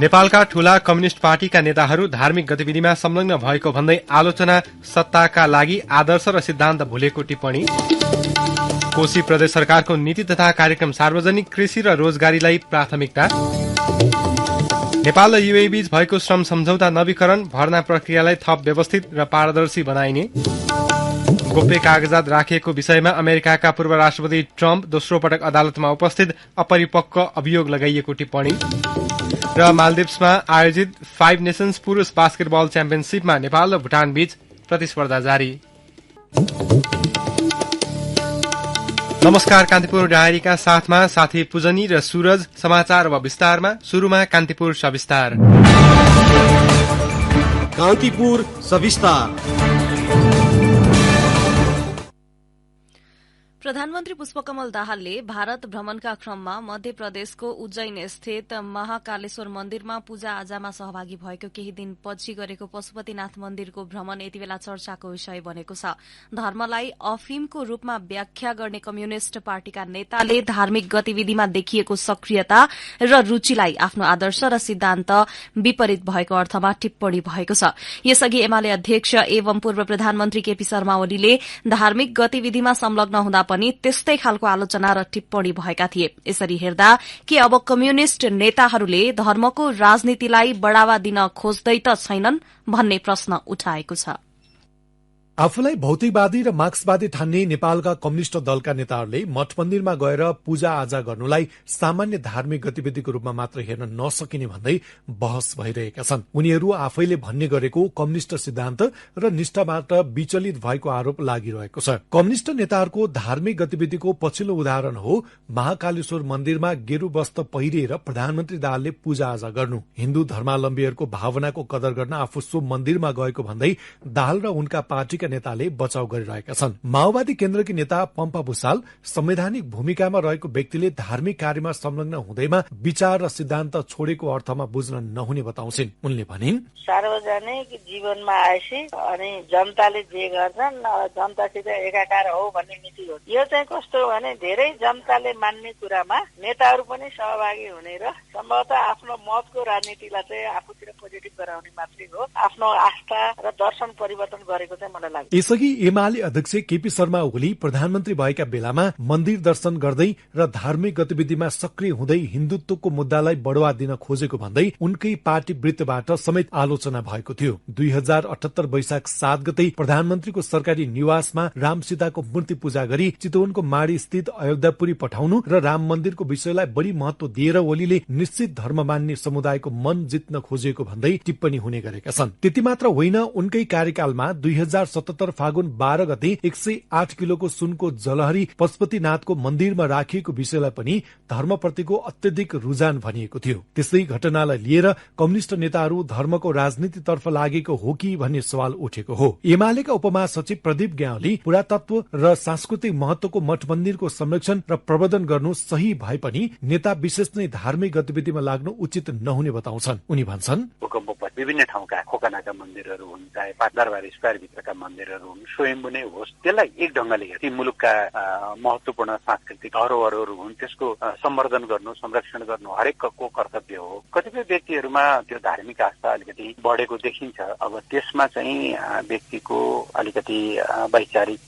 नेपालका ठूला कम्युनिष्ट पार्टीका नेताहरू धार्मिक गतिविधिमा संलग्न भएको भन्दै आलोचना, सत्ताका लागि आदर्श र सिद्धान्त भुलेको टिप्पणी। कोशी प्रदेश सरकारको नीति तथा कार्यक्रम सार्वजनिक कृषि र रोजगारीलाई प्राथमिकता। नेपाल र युएई बीच भएको श्रम सम्झौता नवीकरण, भर्ना प्रक्रियालाई थप व्यवस्थित र पारदर्शी बनाइने। गोप्य कागजात राखिएको विषयमा अमेरिकाका पूर्व राष्ट्रपति ट्रम्प दोस्रो पटक अदालतमा उपस्थित, अपरिपक्व अभियोग लगाइएको टिप्पणी। र मालदिप्समा आयोजित 5 नेशन्स पुरुष बास्केटबल च्याम्पियनशीपमा नेपाल र भुटान बीच प्रतिस्पर्धा जारी। नमस्कार, कान्तिपुर डायरीका साथमा साथी पूजनी र सूरज। समाचार अब विस्तारमा। सुरुमा कान्तिपुर सविस्तार। कान्तिपुर सविस्तार। प्रधानमन्त्री पुष्पकमल दाहालले भारत भ्रमणका क्रममा मध्य प्रदेशको उज्जैन स्थित महाकालेश्वर मन्दिरमा पूजा आजामा सहभागी भएको केही दिनपछि गरेको पशुपतिनाथ मन्दिरको भ्रमण यतिबेला चर्चाको विषय बनेको छ। धर्मलाई अफिमको रूपमा व्याख्या गर्ने कम्युनिष्ट पार्टीका नेताले धार्मिक गतिविधिमा देखिएको सक्रियता र रूचिलाई आफ्नो आदर्श र सिद्धान्त विपरीत भएको अर्थमा टिप्पणी भएको छ। यसअघि एमाले अध्यक्ष एवं पूर्व प्रधानमन्त्री केपी शर्मा ओलीले धार्मिक गतिविधिमा संलग्न हुँदा पनि त्यस्तै खालको आलोचना र टिप्पणी भएका थिए। यसरी हेर्दा के अब कम्युनिष्ट नेताहरूले धर्मको राजनीतिलाई बढ़ावा दिन खोज्दै त छैनन् भन्ने प्रश्न उठाएको छ। आफूलाई भौतिकवादी र मार्क्सवादी ठान्ने नेपालका कम्युनिष्ट दलका नेताहरूले मठ मन्दिरमा गएर पूजा आजा गर्नुलाई सामान्य धार्मिक गतिविधिको रूपमा मात्र हेर्न नसकिने भन्दै बहस भइरहेका छन्। उनीहरू आफैले भन्ने गरेको कम्युनिष्ट सिद्धान्त र निष्ठाबाट विचलित भएको आरोप लागिरहेको छ। कम्युनिष्ट नेताहरूको धार्मिक गतिविधिको पछिल्लो उदाहरण हो महाकालेश्वर मन्दिरमा गेरू वस्त्र पहिरिएर प्रधानमन्त्री दाहालले पूजा आजा गर्नु। हिन्दू धर्मावलम्बीहरूको भावनाको कदर गर्न आफू सो मन्दिरमा गएको भन्दै दाहाल र उनका पार्टीका नेताले बचाउ गरिरहेका छन्। माओवादी केन्द्रकी नेता पम्पा भूषाल संवैधानिक भूमिकामा रहेको व्यक्तिले धार्मिक कार्यमा संलग्न हुँदैमा विचार र सिद्धान्त छोडेको अर्थमा बुझ्न नहुने बताउँछिन्। उनले भनिन्, सार्वजनिक जीवनमा आएपछि अनि जनताले जे गर्छन् जनतासित एकाकार हो भन्ने नीति हो। यो चाहिँ कस्तो भने धेरै जनताले मान्ने कुरामा नेताहरू पनि सहभागी हुने र सम्भवतः आफ्नो मतको राजनीतिलाई चाहिँ आफूतिर पोजिटिभ गराउने मात्रै हो। आफ्नो आस्था र दर्शन परिवर्तन गरेको चाहिँ मलाई लाग्छ। यसअघि एमाले अध्यक्ष केपी शर्मा ओली प्रधानमन्त्री भएका बेलामा मन्दिर दर्शन गर्दै र धार्मिक गतिविधिमा सक्रिय हुँदै हिन्दुत्वको मुद्दालाई बढ़ावा दिन खोजेको भन्दै उनकै पार्टी वृत्तबाट समेत आलोचना भएको थियो। 2078 वैशाख 7 गते प्रधानमन्त्रीको सरकारी निवासमा राम सीताको मूर्ति पूजा गरी चितवनको माडी स्थित अयोध्यापुरी पठाउनु र राम मन्दिरको विषयलाई बढी महत्व दिएर ओलीले निश्चित धर्म मान्ने समुदायको मन जित्न खोजेको भन्दै टिप्पणी हुने गरेका छन्। त्यति मात्र होइन, उनकै कार्यकालमा 2077 फागुन 12 गते 108 किलोको सुनको जलहरी पशुपतिनाथको मन्दिरमा राखिएको विषयलाई पनि धर्मप्रतिको अत्यधिक रुझान भनिएको थियो। त्यसै घटनालाई लिएर कम्युनिष्ट नेताहरू धर्मको राजनीतितर्फ लागेको हो कि भन्ने सवाल उठेको हो। एमालेका उपमहासचिव प्रदीप ग्यावाली पुरातत्व र सांस्कृतिक महत्वको मठ मन्दिरको संरक्षण र प्रवर्धन गर्नु सही भए पनि नेता विशेष नै धार्मिक गतिविधिमा लाग्नु उचित नहुने बताउँछन्। उनी भन्छन्, विभिन्न ठाउँका खोकनाका मन्दिरहरू हुन्, चाहे दरबार स्क्वायरभित्रका मन्दिरहरू हुन्, स्वयम्भू नै होस्, त्यसलाई एक ढंगले ती मुलुकका महत्वपूर्ण सांस्कृतिक धरोहरहरू हुन्, त्यसको सम्वर्धन गर्नु, संरक्षण गर्नु हरेकको कर्तव्य हो। कतिपय व्यक्तिहरूमा त्यो धार्मिक आस्था अलिकति बढेको देखिन्छ। अब त्यसमा चाहिँ व्यक्तिको अलिकति वैचारिक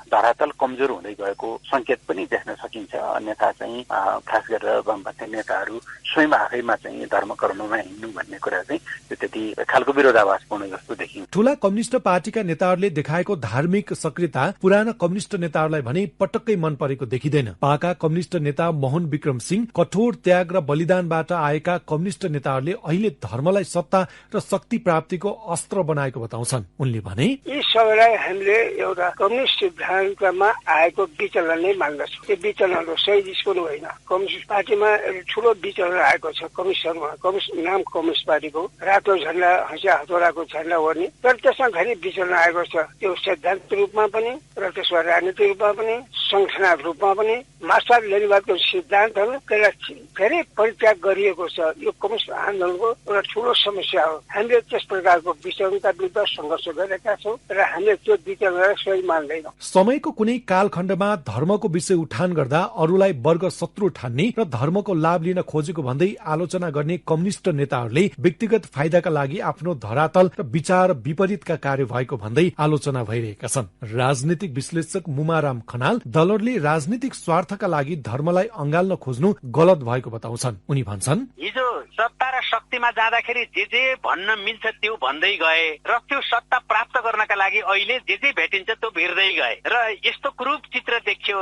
धरातल कमजोर हुँदै गएको संकेत पनि देख्न सकिन्छ। अन्यथा चाहिँ खास गरेर वामपन्थी नेताहरू स्वयं आफैमा चाहिँ धर्म कर्ममा हिँड्नु भन्ने कुरा चाहिँ त्यति खालको विरोधाभासपूर्ण जस्तो देखिन्छ। ठूला कम्युनिष्ट पार्टीका नेताहरूले देखाएको धार्मिक सक्रियता पुराना कम्युनिष्ट नेताहरूलाई भने पटक्कै मन परेको देखिँदैन। पाका कम्युनिष्ट नेता मोहन विक्रम सिंह कठोर त्याग र बलिदानबाट आएका कम्युनिष्ट नेताहरूले अहिले धर्मलाई सत्ता र शक्ति प्राप्तिको अस्त्र बनाएको बताउँछन्। उनले भने, यी सबैलाई हामीले एउटा कम्युनिष्ट सिद्धान्तमा आएको विचलन नै मान्दछौँ। त्यो विचलनहरू सही दिशको होइन। कम्युनिस्ट पार्टीमा ठूलो विचलन आएको छ। कम्युनिस्टमा कम्युनिस्ट नाम कम्युनिस्ट पार्टीको रातो झण्डा हँसिया हतोराको झण्डा ओर्ने, तर त्यसमा धेरै विचलन आएको छ। त्यो सैद्धान्तिक रूपमा पनि र त्यसमा राजनीतिक रूपमा पनि संगठनात्मक रूपमा पनि मार्क्सवाद लेनिनवादको सिद्धान्तहरू त्यसलाई फेरि परित्याग गरिएको छ। यो कम्युनिस्ट आन्दोलनको एउटा ठूलो समस्या हो। हामीले त्यस प्रकारको विचलनका विरुद्ध सङ्घर्ष गरेका छौँ र हामीले त्यो विचलनलाई सही मान्दैनौँ। समयको कुनै कालखण्डमा धर्मको विषय उठान गर्दा अरूलाई वर्ग शत्रु ठान्ने र धर्मको लाभ लिन खोजेको भन्दै आलोचना गर्ने कम्युनिस्ट नेताहरूले व्यक्तिगत फाइदाका लागि आफ्नो धरातल र विचार विपरीतका कार्य भएको भन्दै आलोचना भइरहेका छन्। राजनीतिक विश्लेषक मुमाराम खनाल दलहरूले राजनीतिक स्वार्थका लागि धर्मलाई अँगाल्न खोज्नु गलत भएको बताउँछन्। उनी भन्छन्, हिजो सत्ता र शक्तिमा जाँदाखेरि जे भन्न मिल्छ त्यो भन्दै गए र त्यो सत्ता प्राप्त गर्नका लागि अहिले जे भेटिन्छ त्यो भिर्दै गए र यस्तो क्रूप चित्र देखियो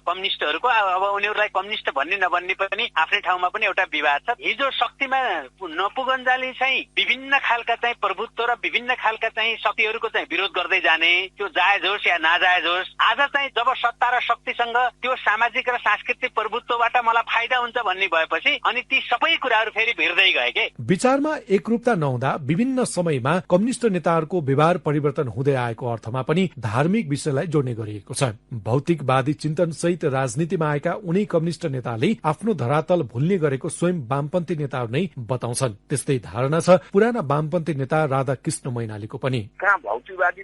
कम्युनिस्टहरूको। अब उनीहरूलाई कम्युनिस्ट भन्ने नभन्ने पनि आफ्नै ठाउँमा पनि एउटा विवाद छ। हिजो शक्तिमा नपुगन्जाले चाहिँ विभिन्न खालका चाहिँ प्रभुत्व र विभिन्न खालका चाहिँ शक्तिहरूको चाहिँ विरोध गर्दै जाने, त्यो जायज होस् या नाजायज होस्। आज चाहिँ जब सत्ता र शक्तिसँग त्यो सामाजिक र सांस्कृतिक प्रभुत्वबाट मलाई फाइदा हुन्छ भन्ने भएपछि अनि ती सबै कुराहरू फेरि भिर्दै गए के। विचारमा एकरूपता नहुँदा विभिन्न समयमा कम्युनिस्ट नेताहरूको व्यवहार परिवर्तन हुँदै आएको अर्थमा पनि धार्मिक विषयलाई जोड्ने गरिएको छ। भौतिकवादी चिन्तन सहित राजनीतिमा आएका उनी कम्युनिस्ट नेताले आफ्नो धरातल भुल्ने गरेको स्वयं वामपन्थी नेताहरू नै बताउँछन्। त्यस्तै धारणा छ पुराना वामपन्थी नेता राधा कृष्ण मैनालीको पनि। कहाँ भौतिकवादी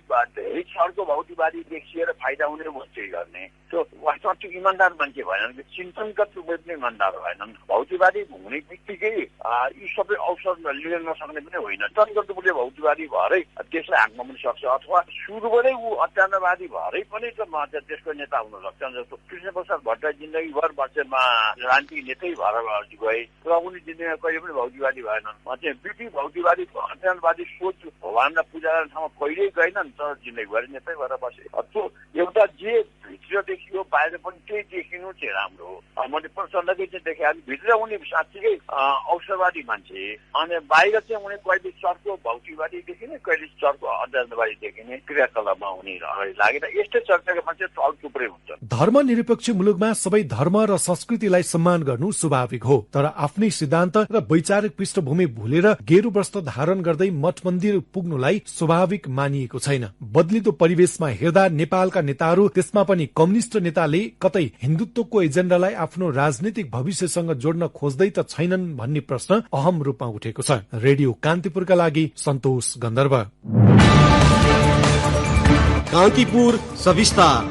छर्को भौतिकवादी देखिएर फाइदा हुने मान्छे गर्ने त्यो वास्तविक इमान्दार मान्छे भएनन्, चिन्तनगत रूपमा पनि इमान्दार भएनन्। भौतिकवादी हुने बित्तिकै यी सबै अवसर लिन नसक्ने पनि होइन। चिन्तनगत रूपले भौतिकवादी भएरै देशलाई हाँक्न पनि सक्छ अथवा सुरुबाटै ऊ अत्याचारवादी भएरै पनि देशको नेता हुन सक्छन्। जस्तो कृष्णप्रसाद भट्टराई जिन्दगीभर मान्छेमा राजनीतिक नेतै भएर गए र उनी जिन्दगीमा कहिले पनि भौतिकवादी भएनन्। बिटी भौतिकवादी अत्याचारवादी सोच भगवानलाई पूजा गर्ने ठाउँमा कहिल्यै गएनन् तर जिन्दगीभर नेतै भएर बसे। त्यो एउटा जे भित्र देखियो बाहिर पनि त्यही देखिनु चाहिँ राम्रो हो। मैले प्रचण्डकै चाहिँ देखेँ भित्र उनी साँच्चीकै अवसरवादी मान्छे अनि बाहिर चाहिँ उनी कहिले चर्को भौतिकवादी देखिने कहिले चर्को अध्यात्मवादी देखिने क्रियाकलापमा उनी अगाडि लागेर यस्तै चर्चाका मान्छे तल थुप्रै हुन्छ। धर्मनिरपेक्ष मुलुकमा सबै धर्म र संस्कृतिलाई सम्मान गर्नु स्वाभाविक हो, तर आफ्नै सिद्धान्त र वैचारिक पृष्ठभूमि भुलेर गेरु वस्त्र धारण गर्दै मठ मन्दिर पुग्नुलाई स्वाभाविक मानिएको छैन। बदलिदो परिवेशमा हेर्दा नेपालका नेताहरू, त्यसमा पनि कम्युनिस्ट नेताले कतै हिन्दुत्वको एजेन्डालाई आफ्नो राजनीतिक भविष्यसँग जोड्न खोज्दै त छैनन् भन्ने प्रश्न अहम रूपमा उठेको छ। रेडियो कान्तिपुरका लागि सन्तोष गन्धर्व। कान्तिपुर सविस्तार।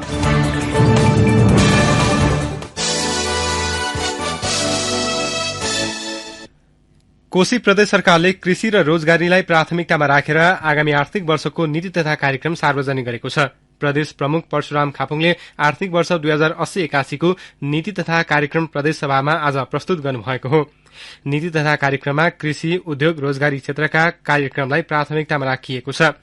कोशी प्रदेश सरकारले कृषि र रोजगारीलाई प्राथमिकतामा राखेर आगामी आर्थिक वर्षको नीति तथा कार्यक्रम सार्वजनिक गरेको छ। प्रदेश प्रमुख परशुराम खापुङले आर्थिक वर्ष 2080-81 को नीति तथा कार्यक्रम प्रदेश सभामा आज प्रस्तुत गर्नुभएको हो। नीति तथा कार्यक्रममा कृषि, उद्योग, रोजगारी क्षेत्रका कार्यक्रमलाई प्राथमिकतामा राखिएको छ।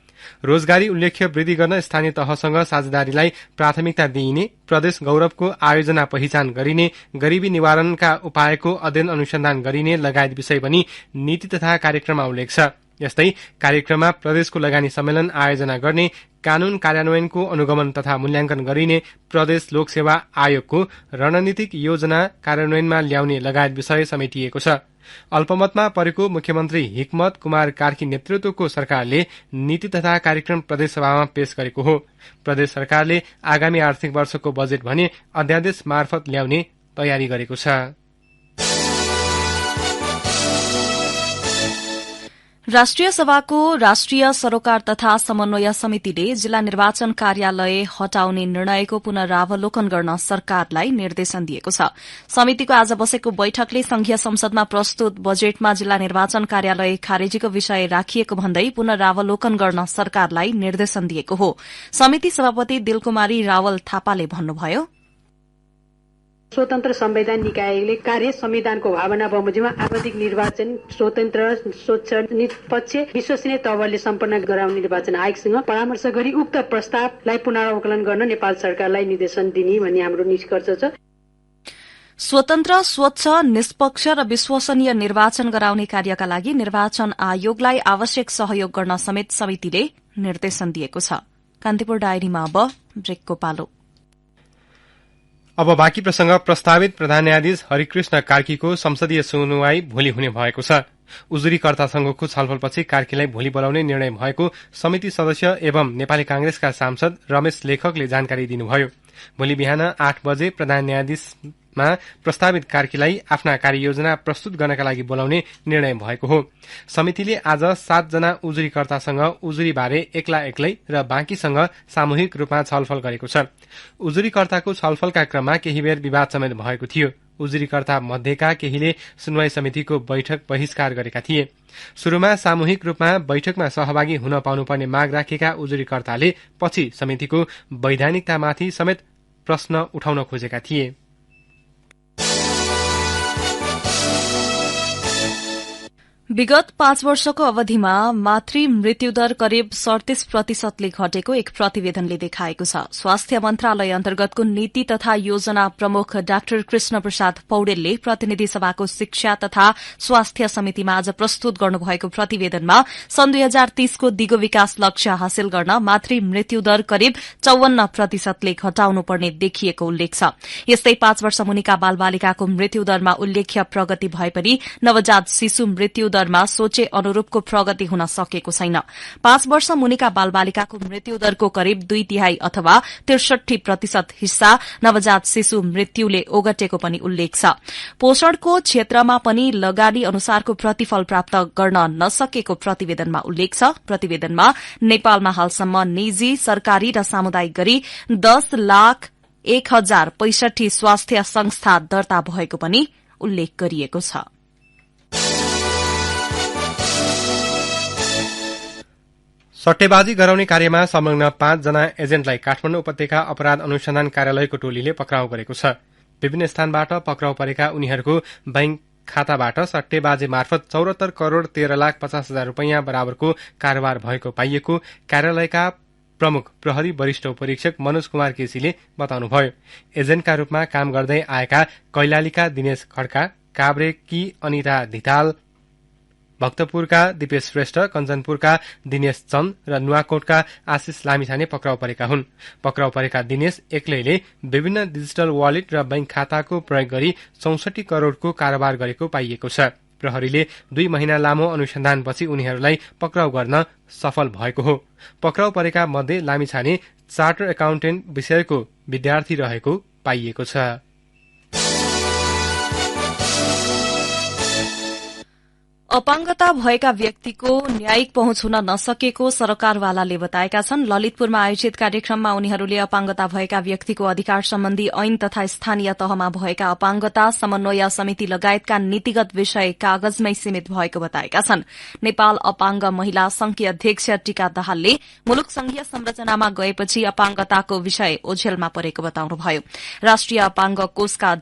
रोजगारी उल्लेख्य वृद्धि गर्न स्थानीय तहसँग साझेदारीलाई प्राथमिकता दिइने, प्रदेश गौरवको आयोजना पहिचान गरिने, गरीबी निवारणका उपायको अध्ययन अनुसन्धान गरिने लगायत विषय पनि नीति तथा कार्यक्रममा उल्लेख छ। यस्तै कार्यक्रममा प्रदेशको लगानी सम्मेलन आयोजना गर्ने, कानून कार्यान्वयनको अनुगमन तथा मूल्याङ्कन गरिने, प्रदेश लोकसेवा आयोगको रणनीतिक योजना कार्यान्वयनमा ल्याउने लगायत विषय समेटिएको छ। अल्पमतमा परेको मुख्यमन्त्री हिक्मत कुमार कार्की नेतृत्वको सरकारले नीति तथा कार्यक्रम प्रदेश सभामा पेश गरेको हो। प्रदेश सरकारले आगामी आर्थिक वर्षको बजेट भने अध्यादेश मार्फत ल्याउने तयारी गरेको छ। राष्ट्रिय सभाको राष्ट्रिय सरोकार तथा समन्वय समितिले जिल्ला निर्वाचन कार्यालय हटाउने निर्णयको पुनरावलोकन गर्न सरकारलाई निर्देशन दिएको छ। समितिको आज बसेको बैठकले संघीय संसदमा प्रस्तुत बजेटमा जिल्ला निर्वाचन कार्यालय खारेजीको विषय राखिएको भन्दै पुनरावलोकन गर्न सरकारलाई निर्देशन दिएको हो। समिति सभापति दिलकुमारी रावल थापाले भन्नुभयो, स्वतन्त्र संवैधान निकायले कार्य संविधानको भावना बमोजिममा आवधिक निर्वाचन स्वतन्त्र, स्वच्छ, निष्पक्ष, विश्वसनीय तवरले सम्पन्न गराउने निर्वाचन आयोगसँग परामर्श गरी उक्त प्रस्तावलाई पुनरावलोकन गर्न नेपाल सरकारलाई निर्देशन दिने भन्ने हाम्रो निष्कर्ष छ। स्वतन्त्र, स्वच्छ, निष्पक्ष र विश्वसनीय निर्वाचन गराउने कार्यका लागि निर्वाचन आयोगलाई आवश्यक सहयोग गर्न समेत समितिले निर्देशन दिएको छ। कान्तिपुर डायरीमा अब ब्रेकको पालो। अब बाँकी प्रसंग। प्रस्तावित प्रधान न्यायाधीश हरिकृष्ण कार्कीको संसदीय सुनवाई भोलि हुने भएको छ। उजुरीकर्ता संघको छलफलपछि कार्कीलाई भोलि बोलाउने निर्णय भएको समिति सदस्य एवं नेपाली कांग्रेसका सांसद रमेश लेखकले जानकारी दिनुभयो। भोलि बिहान 8 बजे प्रधान न्यायाधीश मा प्रस्तावित कार्कीलाई आफ्ना कार्ययोजना प्रस्तुत गर्नका लागि बोलाउने निर्णय भएको हो। समितिले आज 7 जना उजुरीकर्तासँग उजुरीबारे एक्लै र बाँकीसँग सामूहिक रूपमा छलफल गरेको छ। उजुरीकर्ताको छलफलका क्रममा केही बेर विवाद समेत भएको थियो। उजुरीकर्ता मध्येका केहीले सुनवाई समितिको बैठक बहिष्कार गरेका थिए। शुरूमा सामूहिक रूपमा बैठकमा सहभागी हुन पाउनुपर्ने माग राखेका उजुरीकर्ताले पछि समितिको वैधानिकतामाथि समेत प्रश्न उठाउन खोजेका थिए। विगत 5 वर्षको अवधिमा मातृ मृत्युदर करिब 37% घटेको एक प्रतिवेदनले देखाएको छ। स्वास्थ्य मन्त्रालय अन्तर्गतको नीति तथा योजना प्रमुख डाक्टर कृष्ण प्रसाद पौडेलले प्रतिनिधि सभाको शिक्षा तथा स्वास्थ्य समितिमा आज प्रस्तुत गर्नुभएको प्रतिवेदनमा सन् 2030 को दिगो विकास लक्ष्य हासिल गर्न मातृ मृत्युदर करिब 54% घटाउनुपर्ने देखिएको उल्लेख छ। यस्तै 5 वर्ष मुनिका बालबालिकाको मृत्युदरमा उल्लेख्य प्रगति भए पनि नवजात शिशु मृत्युदर सोचे अनुरूपको प्रगति हुन सकेको छैन। 5 वर्ष मुनिका बालबालिकाको मृत्युदरको करिब 2/3 अथवा 63% हिस्सा नवजात शिशु मृत्युले ओगटेको पनि उल्लेख छ। पोषणको क्षेत्रमा पनि लगानी अनुसारको प्रतिफल प्राप्त गर्न नसकेको प्रतिवेदनमा उल्लेख छ। प्रतिवेदनमा नेपालमा हालसम्म निजी, सरकारी र सामुदायिक गरी 10,01,065 स्वास्थ्य संस्था दर्ता भएको पनि उल्लेख गरिएको छ। सट्टेबाजी गराउने कार्यमा संलग्न 5 जना एजेन्टलाई काठमाडौँ उपत्यका अपराध अनुसन्धान कार्यालयको टोलीले पक्राउ गरेको छ। विभिन्न स्थानबाट पक्राउ परेका उनीहरूको बैंक खाताबाट सट्टेबाजी मार्फत 74 करोड़ 13 लाख 50 हजार रूपियाँ बराबरको कारोबार भएको पाइएको कार्यालयका प्रमुख प्रहरी वरिष्ठ उपरीक्षक मनोज कुमार केसीले बताउनुभयो। एजेन्टका रूपमा काम गर्दै आएका कैलालीका दिनेश खड्का, काभ्रेकी अनिता धिताल, भक्तपुरका दिपेश श्रेष्ठ, कञ्चनपुरका दिनेश चन्द र नुवाकोटका आशिष लामिछाने पक्राउ परेका हुन्। पक्राउ परेका दिनेश एक्लैले विभिन्न डिजिटल वालेट र बैंक खाताको प्रयोग गरी 64 करोड़को कारोबार गरेको पाइएको छ। प्रहरीले 2 महिना लामो अनुसन्धानपछि उनीहरूलाई पक्राउ गर्न सफल भएको हो। पक्राउ परेका मध्ये लामिछाने चार्टर एकाउन्टेन्ट विषयको विद्यार्थी रहेको पाइएको छ। अपाङ्गता भएका व्यक्तिको न्यायिक पहुँच हुन नसकेको सरकारवालाले बताएका छन्। ललितपुरमा आयोजित कार्यक्रममा उनीहरूले अपाङ्गता भएका व्यक्तिको अधिकार सम्बन्धी ऐन तथा स्थानीय तहमा भएका अपाङ्गता समन्वय समिति लगायतका नीतिगत विषय कागजमै सीमित भएको बताएका छन्। नेपाल अपाङ्ग महिला संघकी अध्यक्ष टीका दाहालले मुलुक संघीय संरचनामा गएपछि अपाङ्गताको विषय ओझेलमा परेको बताउनुभयो। राष्ट्रिय अपाङ्ग कोषका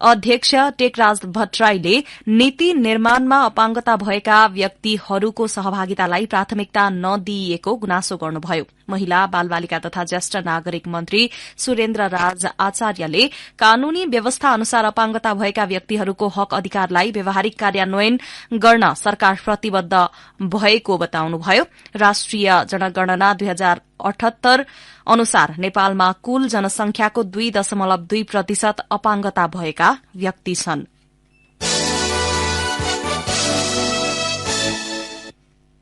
अध्यक्ष टेकराज भट्टराईले नीति निर्माणमा अपाङ्गता भएका व्यक्तिहरूको सहभागितालाई प्राथमिकता नदिइएको गुनासो गर्नुभयो। महिला, बालबालिका तथा ज्येष्ठ नागरिक मन्त्री सुरेन्द्र राज आचार्यले कानूनी व्यवस्था अनुसार अपाङ्गता भएका व्यक्तिहरूको हक अधिकारलाई व्यावहारिक कार्यान्वयन गर्न सरकार प्रतिबद्ध भएको बताउनुभयो। राष्ट्रिय जनगणना 2078 अनुसार नेपालमा कुल जनसंख्याको 2.2% अपाङ्गता भएका व्यक्ति छन्।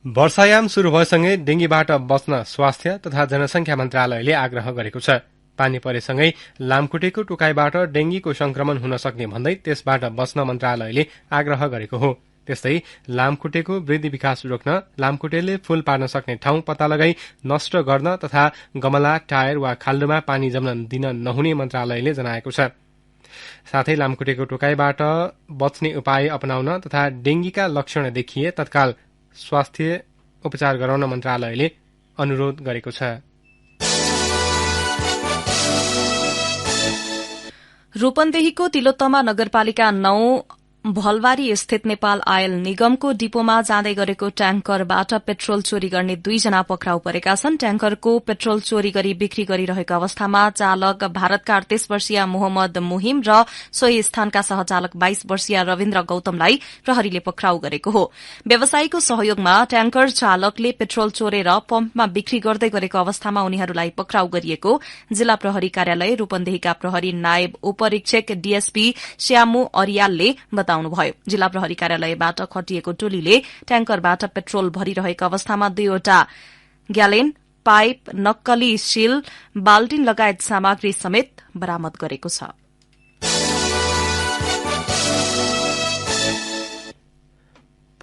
वर्षायाम शुरू भएसँगै डेंगीबाट बच्न स्वास्थ्य तथा जनसंख्या मन्त्रालयले आग्रह गरेको छ। पानी परेसँगै लामखुट्टेको टोकाइबाट डेंगीको संक्रमण हुन सक्ने भन्दै त्यसबाट बच्न मन्त्रालयले आग्रह गरेको हो। त्यस्तै लामखुट्टेको वृद्धि विकास रोक्न लामखुट्टेले फूल पार्न सक्ने ठाउँ पत्ता लगाई नष्ट गर्न तथा गमला, टायर वा खाल्डोमा पानी जम्न दिन नहुने मन्त्रालयले जनाएको छ। साथै लामखुट्टेको टोकाइबाट बच्ने उपाय अपनाउन तथा डेंगीका लक्षण देखिए तत्काल स्वास्थ्य उपचार गराउन मन्त्रालयले अनुरोध गरेको छ। रूपन्देहीको तिलोत्तमा नगरपालिका 9 भलबारी स्थित नेपाल आयल निगमको डिपोमा जाँदै गरेको ट्याङ्करबाट पेट्रोल चोरी गर्ने 2 जना पक्राउ परेका छन्। ट्याङ्करको पेट्रोल चोरी गरी बिक्री गरिरहेको अवस्थामा चालक भारतका 38 वर्षीय मोहम्मद मुहिम र सोही स्थानका सहचालक 22 वर्षीय रविन्द्र गौतमलाई प्रहरीले पक्राउ गरेको हो। व्यवसायीको सहयोगमा ट्याङ्कर चालकले पेट्रोल चोरेर पम्पमा बिक्री गर्दै गरेको अवस्थामा उनीहरूलाई पक्राउ गरिएको जिल्ला प्रहरी कार्यालय रूपन्देहीका प्रहरी नायब उपरीक्षक डीएसपी श्यामु अरियालले बताउनुभयो। जिल्ला प्रहरी कार्यालयबाट खटिएको टोलीले ट्याङ्करबाट पेट्रोल भरिरहेको अवस्थामा 2 वटा ग्यालेन, पाइप, नक्कली सील, बाल्टिन लगायत सामग्री समेत बरामद गरेको छ।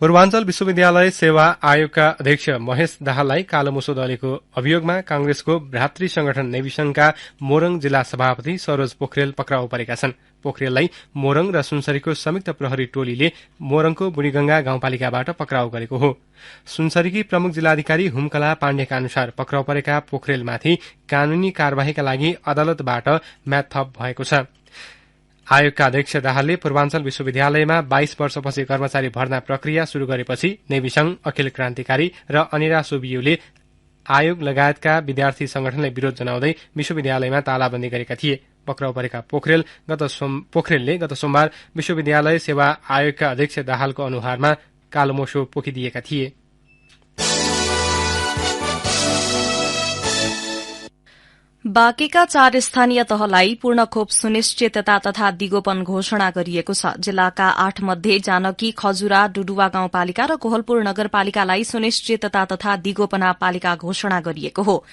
पूर्वाञ्चल विश्वविद्यालय सेवा आयोगका अध्यक्ष महेश दाहाललाई कालो मुसो दलेको अभियोगमा कांग्रेसको भ्रातृ संगठन नेविसंघका मोरङ जिल्ला सभापति सरोज पोखरेल पक्राउ परेका छन्। पोखरेललाई मोरङ र सुनसरीको संयुक्त प्रहरी टोलीले मोरङको बुढीगंगा गाउँपालिकाबाट पक्राउ गरेको हो। सुनसरीकी प्रमुख जिल्लाधिकारी हुमकला पाण्डेका अनुसार पक्राउ परेका पोखरेलमाथि कानूनी कार्यवाहीका लागि अदालतबाट म्याद थप भएको छ। आयोगका अध्यक्ष दाहालले पूर्वाञ्चल विश्वविद्यालयमा 22 वर्षपछि कर्मचारी भर्ना प्रक्रिया शुरू गरेपछि नेविसंघ, अखिल क्रान्तिकारी र अनिरा सोबियुले आयोग लगायतका विद्यार्थी संगठनलाई विरोध जनाउँदै विश्वविद्यालयमा तालाबन्दी गरेका थिए। पक्राउ परेका पोखरेलले गत सोमबार विश्वविद्यालय सेवा आयोगका अध्यक्ष दाहालको अनुहारमा कालोमोसो पोखिदिएका थिए। बाँकेका 4 स्थानीय तहलाई पूर्ण खोप सुनिश्चितता तथा दिगोपन घोषणा गरिएको छ। जिल्लाका 8 मध्ये जानकी, खजुरा, डुडुवा गाउँपालिका र कोहलपुर नगरपालिकालाई सुनिश्चितता तथा दिगोपना पालिका घोषणा गरिएको हो।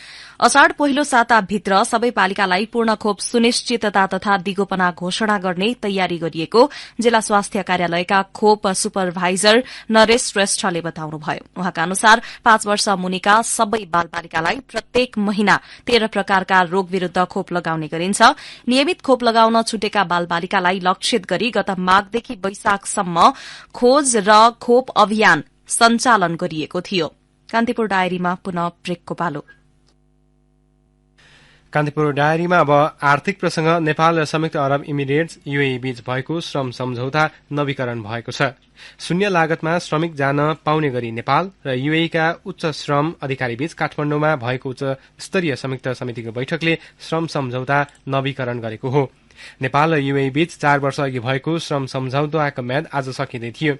अषाढ़ पहिलो साताभित्र सबै पालिकालाई पूर्ण खोप सुनिश्चितता तथा दिगोपना घोषणा गर्ने तयारी गरिएको जिल्ला स्वास्थ्य कार्यालयका खोप सुपरभाइजर नरेश श्रेष्ठले बताउनुभयो। उहाँका अनुसार 5 वर्ष मुनिका सबै बालबालिकालाई प्रत्येक महिना 13 प्रकारका रोग विरूद्ध खोप लगाउने गरिन्छ। नियमित खोप लगाउन छुटेका बालबालिकालाई लक्षित गरी गत माघदेखि वैशाखसम्म खोज र खोप अभियान सञ्चालन गरिएको थियो। कान्तिपुर डायरीमा पुनः ब्रेकको पालो। कान्तिपुर डायरीमा अब आर्थिक प्रसंग। नेपाल र संयुक्त अरब इमिरेट्स यूएई बीच भएको श्रम सम्झौता नवीकरण भएको छ। शून्य लागतमा श्रमिक जान पाउने गरी नेपाल र यूएईका उच्च श्रम अधिकारी बीच काठमाडौँमा भएको उच्च स्तरीय संयुक्त समितिको बैठकले श्रम सम्झौता नवीकरण गरेको हो। नेपाल र यूएई बीच 4 वर्ष अघि भएको श्रम सम्झौताको म्याद आज सकिँदै थियो।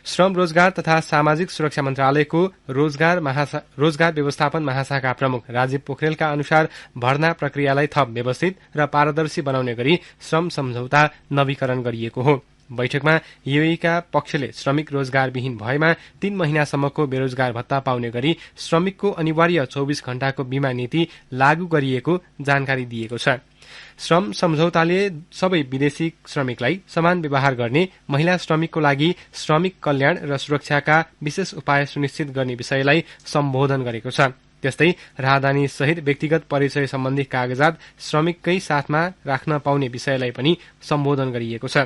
श्रम रोजगार तथा सामाजिक सुरक्षा मन्त्रालयको रोजगार व्यवस्थापन महाशाखा प्रमुख राजीव पोखरेलका अनुसार भर्ना प्रक्रियालाई थप व्यवस्थित र पारदर्शी बनाउने गरी श्रम सम्झौता नवीकरण गरिएको हो। बैठकमा यूएईका पक्षले श्रमिक रोजगारविहीन भएमा 3 महिनासम्मको बेरोजगार भत्ता पाउने गरी श्रमिकको अनिवार्य 24 घण्टाको बीमा नीति लागू गरिएको जानकारी दिएको छ। श्रम सम्झौताले सबै विदेशी श्रमिकलाई समान व्यवहार गर्ने, महिला श्रमिकको लागि श्रमिक कल्याण र सुरक्षाका विशेष उपाय सुनिश्चित गर्ने विषयलाई सम्बोधन गरेको छ। त्यस्तै राहदानी सहित व्यक्तिगत परिचय सम्बन्धी कागजात श्रमिककै साथमा राख्न पाउने विषयलाई पनि सम्बोधन गरिएको छ।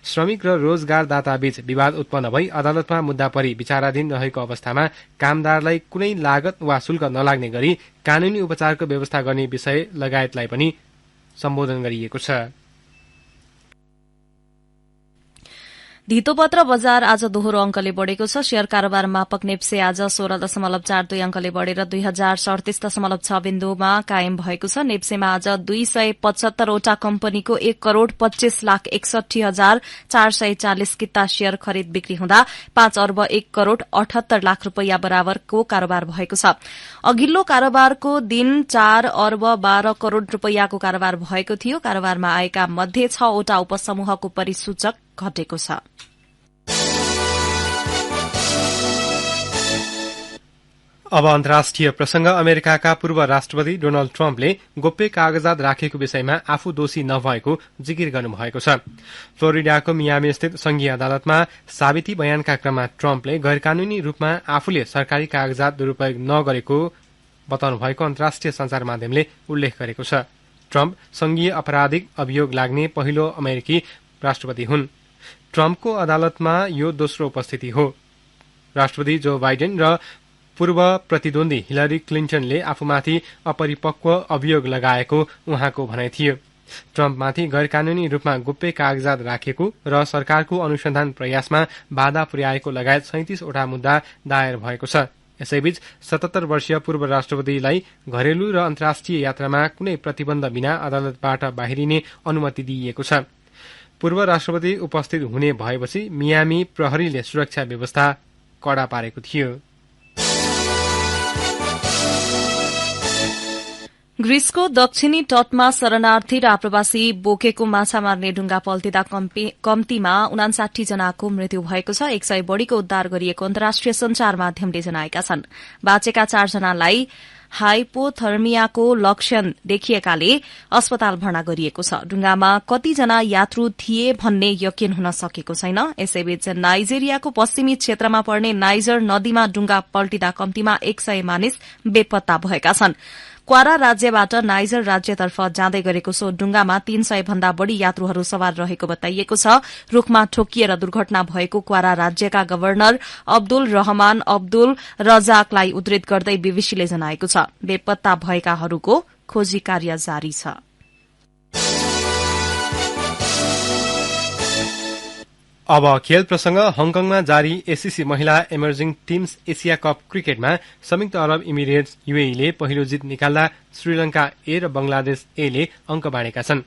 श्रमिक र रोजगारदाताबीच विवाद उत्पन्न भई अदालतमा मुद्दा परि विचाराधीन रहेको अवस्थामा कामदारलाई कुनै लागत वा शुल्क नलाग्ने गरी कानूनी उपचारको व्यवस्था गर्ने विषय लगायतलाई पनि सम्बोधन गरिएको छ। धितोपत्र बजार आज दोहोरो अंकले बढ़ेको छ। शेयर कारोबार मापक नेप्से आज 16.42 अंकले बढ़ेर 2037.6 बिन्दुमा कायम भएको छ। नेप्सेमा आज 275 वटा कम्पनीको 1,25,61,440 किता शेयर खरिद बिक्री हुँदा 5 अर्ब 1 करोड़ 78 लाख रूपैयाँ बराबरको कारोबार भएको छ। अघिल्लो कारोबारको दिन 4 अर्ब 12 करोड़ रूपैयाँको कारोबार भएको थियो। कारोबारमा आएका मध्ये 6 वटा उपसमूहको परिसूचक घटेको छ। अब अन्तर्राष्ट्रिय प्रसंग। अमेरिकाका पूर्व राष्ट्रपति डोनाल्ड ट्रम्पले गोप्य कागजात राखेको विषयमा आफू दोषी नभएको जिकिर गर्नुभएको छ। फ्लोरिडाको मियामी स्थित संघीय अदालतमा साबिती बयानका क्रममा ट्रम्पले गैरकानूनी रूपमा आफूले सरकारी कागजात दुरूपयोग नगरेको बताउनु भएको अन्तर्राष्ट्रिय संचार माध्यमले उल्लेख गरेको छ। ट्रम्प संघीय आपराधिक अभियोग लाग्ने पहिलो अमेरिकी राष्ट्रपति हुन्। ट्रम्पको अदालतमा यो दोस्रो उपस्थिति हो। राष्ट्रपति जो बाइडेन र पूर्व प्रतिद्वन्दी हिलरी क्लिन्टनले आफूमाथि अपरिपक्व अभियोग लगाएको उहाँको भनाइ थियो। ट्रम्पमाथि गैरकानूनी रूपमा गोप्य कागजात राखेको र सरकारको अनुसन्धान प्रयासमा बाधा पुर्याएको लगायत 37 वटा मुद्दा दायर भएको छ। यसैबीच 77 वर्षीय पूर्व राष्ट्रपतिलाई घरेलु र अन्तर्राष्ट्रिय यात्रामा कुनै प्रतिबन्ध बिना अदालतबाट बाहिरिने अनुमति दिइएको छ। पूर्व राष्ट्रपति उपस्थित हुने भएपछि मियामी प्रहरीले सुरक्षा व्यवस्था कडा पारेको थियो। ग्रीसको दक्षिणी तटमा शरणार्थी र आप्रवासी बोकेको माछा मार्ने डुंगा पल्टिँदा कम्तीमा 59 जनाको मृत्यु भएको छ। 100 बढ़ीको उद्धार गरिएको अन्तर्राष्ट्रिय संचार माध्यमले जनाएका छन्। बाँचेका 4 जनालाई हाइपोथर्मियाको लक्षण देखिएकाले अस्पताल भर्ना गरिएको छ। डुंगामा कतिजना यात्रु थिए भन्ने यकिन हुन सकेको छैन। यसैबीच नाइजेरियाको पश्चिमी क्षेत्रमा पर्ने नाइजर नदीमा डुंगा पल्टिँदा कम्तीमा 100 मानिस बेपत्ता भएका छन्। क्वारा राज्यबाट नाइजर राज्यतर्फ जाँदै गरेको सो डुंगामा 300 भन्दा बढ़ी यात्रुहरू सवार रहेको बताइएको छ। रूखमा ठोकिएर दुर्घटना भएको क्वारा राज्यका गवर्नर अब्दुल रहमान अब्दुल रजाकलाई उद्धृत गर्दै बीबीसीले जनाएको छ। बेपत्ता भएकाहरूको खोजी कार्य जारी छ। अब खेल प्रसंग। हङकङमा जारी एसीसी महिला इमर्जिङ टीम्स एशिया कप क्रिकेटमा संयुक्त अरब इमिरेट्स यूएईले पहिलो जित निकाल्दा श्रीलंका ए र बंगलादेश ए ले अंक बाँडेका छन्।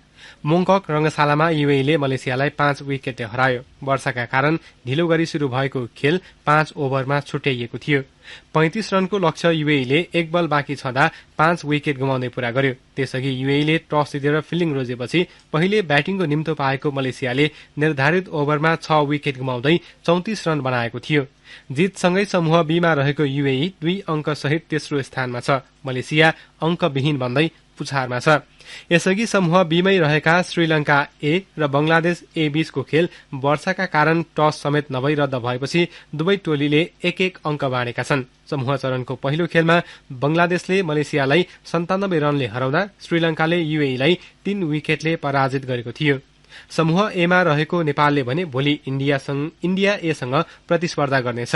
मोङकक रंगशालामा यूएईले मलेसियालाई 5 विकेटले हरायो। वर्षाका कारण ढिलो गरी शुरू भएको खेल 5 ओभरमा छुट्याइएको थियो। 35 रनको लक्ष्य यूएईले 1 बल बाँकी छँदा 5 विकेट गुमाउँदै पूरा गर्यो। त्यसअघि यूएईले टस जितेर फिल्डिङ रोजेपछि पहिले ब्याटिङको निम्तो पाएको मलेसियाले निर्धारित ओभरमा 6 विकेट गुमाउँदै 34 रन बनाएको थियो। जितसँगै समूह बीमा रहेको यूएई 2 अंक सहित तेस्रो स्थानमा छ। मलेसिया अंकविहीन बन्दै पुछारमा छ। यसअघि समूह बीमै रहेका श्रीलंका ए र बंगलादेश ए बीचको खेल वर्षाका कारण टस समेत नभई रद्द भएपछि दुवै टोलीले 1-1 अंक बाँडेका छन्। समूह चरणको पहिलो खेलमा बंगलादेशले मलेसियालाई 97 रनले हराउँदा श्रीलंकाले यूएईलाई 3 विकेटले पराजित गरेको थियो। समूह एमा रहेको नेपालले भने भोलि इण्डिया एसँग प्रतिस्पर्धा गर्नेछ।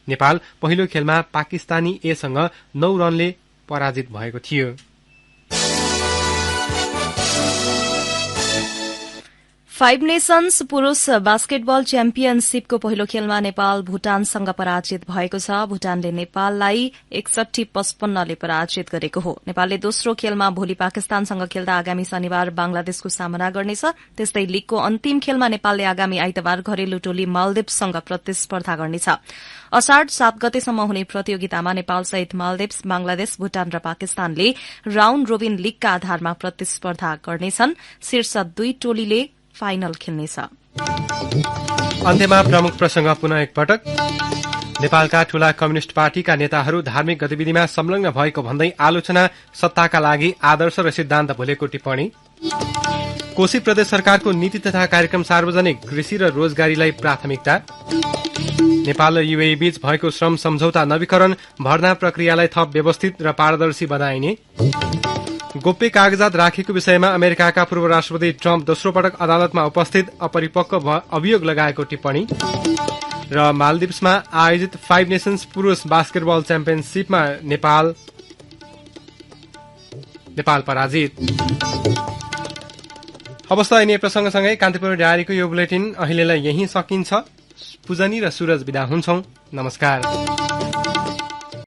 नेपाल पहिलो खेलमा पाकिस्तानी एसँग 9 रनले पराजित भएको थियो। फाइभ नेशन्स पुरूष बास्केटबल च्याम्पियनशीपको पहिलो खेलमा नेपाल भूटानसँग पराजित भएको छ। भूटानले नेपाललाई 61-55 ले पराजित गरेको हो। नेपालले दोस्रो खेलमा भोलि पाकिस्तानसँग खेल्दा आगामी शनिबार बांग्लादेशको सामना गर्नेछ। त्यस्तै लीगको अन्तिम खेलमा नेपालले आगामी आइतबार घरेलु टोली मालदिप्ससँग प्रतिस्पर्धा गर्नेछ। असाढ़ 7 गतेसम्म हुने प्रतियोगितामा नेपालसहित मालदिप्स, बांग्लादेश, भूटान र पाकिस्तानले राउण्ड रोबिन लीगका आधारमा प्रतिस्पर्धा गर्नेछन्। शीर्ष 2 टोलीले फाइनल खेल्नेछ। अन्त्यमा प्रमुख प्रसंग पुनः एकपटक। नेपालका ठूला कम्युनिष्ट पार्टीका नेताहरू धार्मिक गतिविधिमा संलग्न भएको भन्दै आलोचना, सत्ताका लागि आदर्श र सिद्धान्त भुलेको टिप्पणी। कोशी प्रदेश सरकारको नीति तथा कार्यक्रम सार्वजनिक, कृषि र रोजगारीलाई प्राथमिकता। नेपाल र यूएई बीच भएको श्रम सम्झौता नवीकरण, भर्ना प्रक्रियालाई थप व्यवस्थित र पारदर्शी बनाइने। गोप्य कागजात राखेको विषयमा अमेरिकाका पूर्व राष्ट्रपति ट्रम्प दोस्रो पटक अदालतमा उपस्थित, अपरिपक्व अभियोग लगाएको टिप्पणी। र मालदिप्समा आयोजित 5 नेशन्स पुरूष बास्केटबल च्याम्पियनशीपमा नेपाल पराजित। अवस्था यिनै प्रसंगसँगै कान्तिपुर डायरीको यो बुलेटिन अहिलेलाई यही सकिन्छ। पुजनी र सूरज बिदा हुन्छौं। नमस्कार।